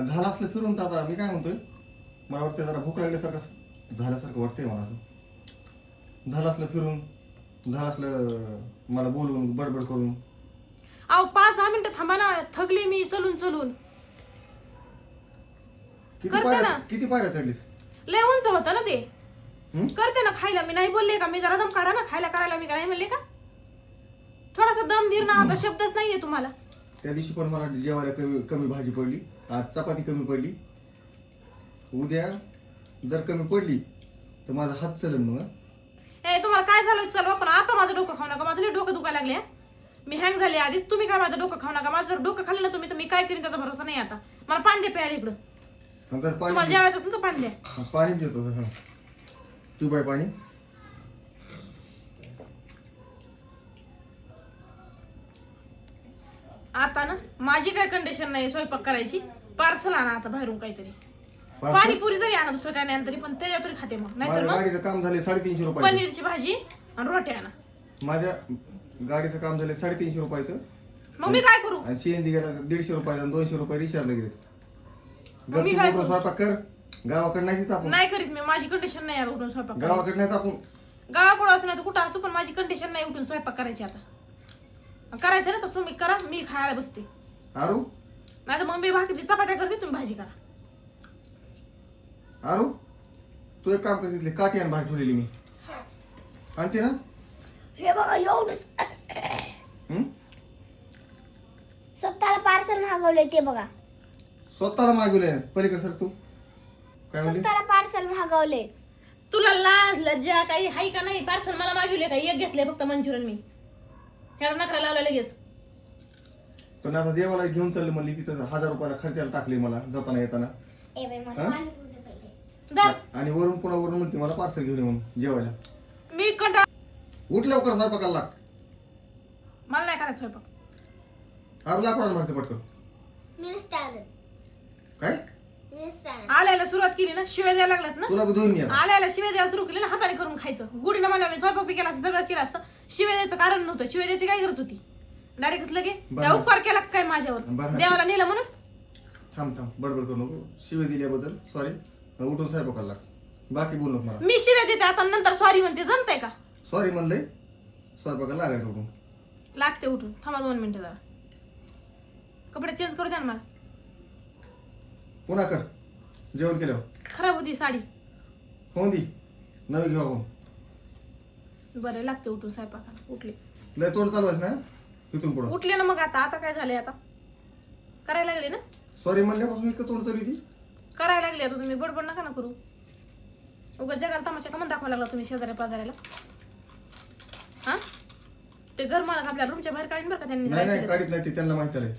झालं असलं फिरून तर आता मी काय म्हणतोय, मला वाटतं जरा भूक लागल्यासारखं झाल्यासारखं वाटतंय मला असं. झालं असलं फिरून, झालं असलं मला बोलून बडबड करून. अहो 5-10 मिनिटं थांबा ना, थकली मी चलून चलून. किती पायऱ्या चढलीस? लय उंच होतं ना ते. हं? करते ना खायला, मी नाही बोलले का? मी जरा दम काढा ना खायला करायला, मी काय नाही म्हणले का? थोडासा दम धीर नावाचा शब्दच नाहीये तुम्हाला. त्या दिवशी पण मला जेवायला कमी कमी भाजी पडली, आज चपाती कमी पडली. उद्या जर कमी पडली तर माझा हात चलन मग. ए तुम्हाला काय झालं चल पण आता माझं डोकं खाऊ नका, माझं लय डोकं दुखायला लागले. मी हँग झाले आधीच, तुम्ही काय माझं डोकं खाऊ नका. माझं जर डोकं खाल्लं ना तुम्ही तर मी काय करीन त्याचा भरोसा नाही आता. मला पाणी दे प्यायला इकडं. नंतर तुम्हाला पाणी जेवायचं असेल तर पाणी द्या. पाणी देतो. हा तू बाय पाणी. आता ना माझी काय कंडिशन नाही स्वयंपाक करायची. पार्सल आणा आता बाहेरून काहीतरी, पाणीपुरी तरी आणा, दुसरं काय नाही तरी पण त्याच्यावर तरी खाते मग. नाहीतर माझ्या मग गाडीचं काम झाले 350 रुपये. पनीरची भाजी आणि रोटी आणा. माझ्या गाडीचं काम झाले 350 रुपयाचं. मग मी काय करू? आणि सीएनजी गेला 150 रुपयाचा आणि 200 रुपये रिचार्ज गेले. मग मी घरची काय मोठं करू? स्वयंपाक कर. गावाकडे नाही तिथं आपण. नाही करीत मी, माझी कंडिशन नाही यार उठून स्वयंपाक करायची. गावाकडे नाही आपण. गावाकडं असं नाही तर कुठं असू, पण माझी कंडिशन नाही उठून स्वयंपाक करायची आता. करायचं ना तर तुम्ही करा, मी खायला बसते. आरू नाही तर मग मी भाकरी चपात्या करते, तुम्ही भाजी करा. आरू तू एक काम कर, तिथली काठी आणि बाहेर ठेवलेली मी आणते ना. हे बघा एवढं हं? स्वतःला पार्सल मागवलंय ते बघा. स्वतःला मागवलंय. पलीकडे सर तू काय म्हणली? स्वतःला पार्सल मागवलंय. तुला लाज लज्जा काही हाय का नाही? पार्सल मला मागवले का? एक घेतले फक्त मंचुरियन मी. ह्याला नखरा लावला लगेच. पण आता देवाला घेऊन चालले म्हणली, तिथं 1000 रुपयाला खर्चाला टाकले मला जाताना येताना. ए बाई मला हा? पाणीपुरी पाहिजे. जा. आणि वरून पुन्हा वरून म्हणते मला पार्सल घेऊन ये म्हणून जेवायला. मी कंटाळ, उठ लवकर स्वयंपाकाला लाग. मला नाही करायचं स्वयंपाक. आरू लाकडाला मारते पटकन. मी नसते आणत. काय मी नसते आणत. आल्याला सुरुवात केली ना, शिव्या द्यायला लागल्यात ना. तुला बी धुवून घ्या. आल्याला शिव्या द्यायला सुरू केली ना, हाताने करून खायचं. गुडीनं मला मी स्वयंपाक बी केला असतं, सगळं केलं असतं. शिव्या द्यायचं कारण नव्हतं. शिव्या द्यायची काय गरज होती? डायरेक्ट लगे त्या उपकार केला काय माझ्यावर? बरं. देवाला नेलं म्हणून. थांब बडबड करू नको. शिवे दिल्याबद्दल सॉरी. उठून स्वयंपाकाला लाग. बाकी बोल नको मला. मी शिव्या देते आता, नंतर सॉरी म्हणते. जमतंय का? सॉरी म्हणलंय. स्वयंपाकाला लागायचं उठून. लागते उठून. थांबा 2 मिनिटं जरा. कपडे चेंज करू द्या ना मला. पुन्हा कर जेवण केल्यावर. खराब होती साडी. होऊन दे नवी घेऊ आपण. बरं लागते उठून स्वयंपाकाला. उठले लय तोंड चालवायच ना इथून पुढं. उठले ना मग. आता काय झालंय? आता करायला लागले ना. सॉरी म्हणल्यापासून इतकं तोंड चालली ती. करायला लागले आता तुम्ही. बडबड नका ना करू. उगाच जगाला तमाशा का म्हणून दाखवा लागला तुम्ही शेजाऱ्या पाजाऱ्याला? हा ते घर मला आपल्या रूमच्या बाहेर काढीन बरं का त्यांनी. नाही काढीत नाही ती, त्यांना माहिती आहे.